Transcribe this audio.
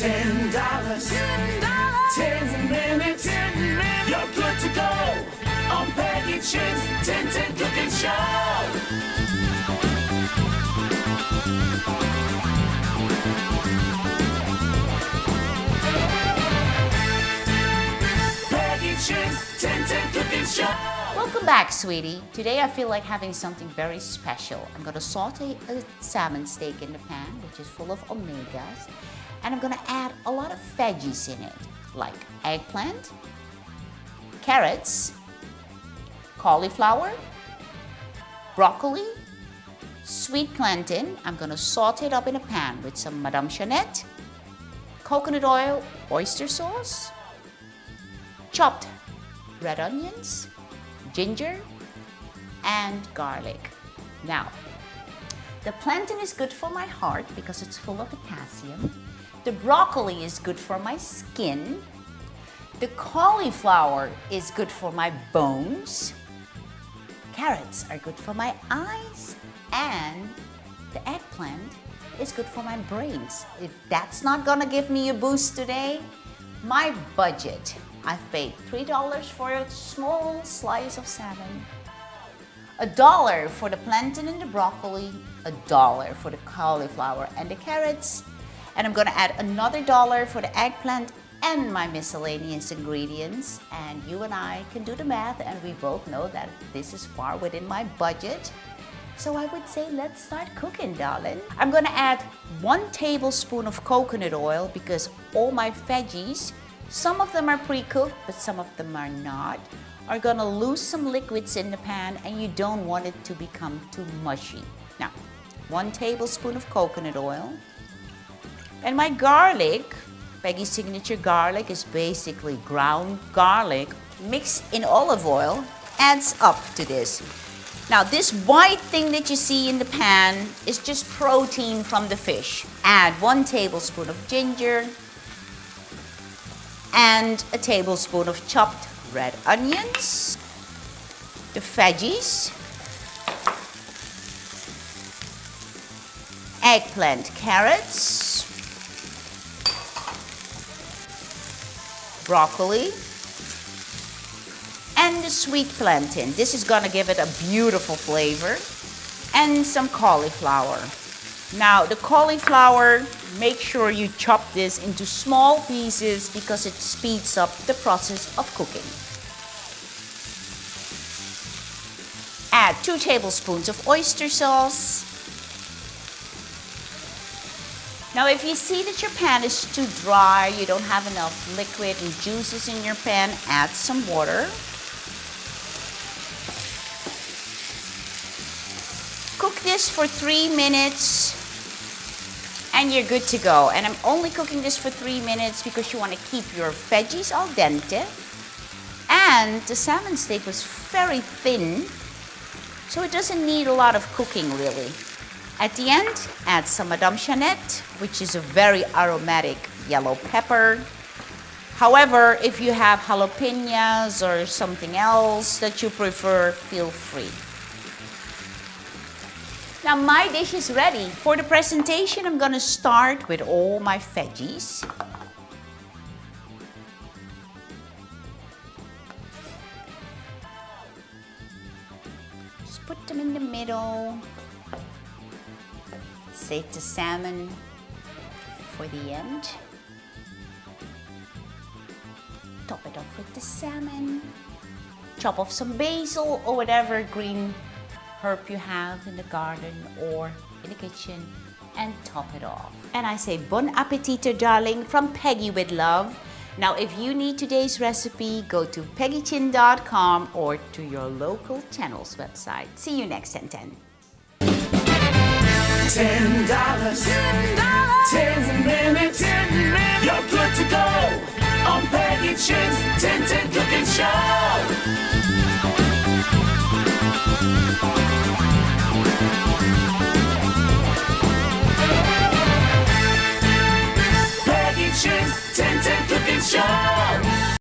$10. 10 minutes. You're good to go on Peggy Tjin's 10 Cooking Show. Peggy Tjin's 10 Cooking Show. Welcome back, sweetie. Today I feel like having something very special. I'm gonna saute a salmon steak in the pan, which is full of omegas, and I'm gonna add a lot of veggies in it, like eggplant, carrots, cauliflower, broccoli, sweet plantain. I'm gonna saute it up in a pan with some Madame Jeanette, coconut oil, oyster sauce, chopped red onions, ginger, and garlic. Now, the plantain is good for my heart because it's full of potassium. The broccoli is good for my skin. The cauliflower is good for my bones. Carrots are good for my eyes. And the eggplant is good for my brains. If that's not gonna give me a boost today, my budget, I've paid $3 for a small slice of salmon, $1 for the plantain and the broccoli, $1 for the cauliflower and the carrots, and I'm gonna add another $1 for the eggplant and my miscellaneous ingredients, and you and I can do the math, and we both know that this is far within my budget. So I would say let's start cooking, darling. I'm gonna add 1 tablespoon of coconut oil because all my veggies, some of them are pre-cooked, but some of them are not, are gonna lose some liquids in the pan, and you don't want it to become too mushy. Now, 1 tablespoon of coconut oil. And my garlic, Peggy's signature garlic, is basically ground garlic mixed in olive oil, adds up to this. Now, this white thing that you see in the pan is just protein from the fish. Add 1 tablespoon of ginger, and a tablespoon of chopped red onions, the veggies, eggplant, carrots, broccoli, and the sweet plantain. This is gonna give it a beautiful flavor, and some cauliflower. Now, the cauliflower, make sure you chop this into small pieces because it speeds up the process of cooking. Add 2 tablespoons of oyster sauce. Now, if you see that your pan is too dry, you don't have enough liquid and juices in your pan, add some water. Cook this for 3 minutes. And you're good to go. And I'm only cooking this for 3 minutes because you want to keep your veggies al dente. And the salmon steak was very thin, so it doesn't need a lot of cooking really. At the end, add some Madame Jeanette, which is a very aromatic yellow pepper. However, if you have jalapenos or something else that you prefer, feel free. Now my dish is ready. For the presentation, I'm gonna start with all my veggies. Just put them in the middle. Save the salmon for the end. Top it off with the salmon. Chop off some basil or whatever green herb you have in the garden or in the kitchen, and top it off. And I say bon appetito, darling, from Peggy with love. Now, if you need today's recipe, go to peggytjin.com or to your local channel's website. See you next 10. $10. 10 minutes. You're good to go on Peggy Tjin's 10 Cooking Show.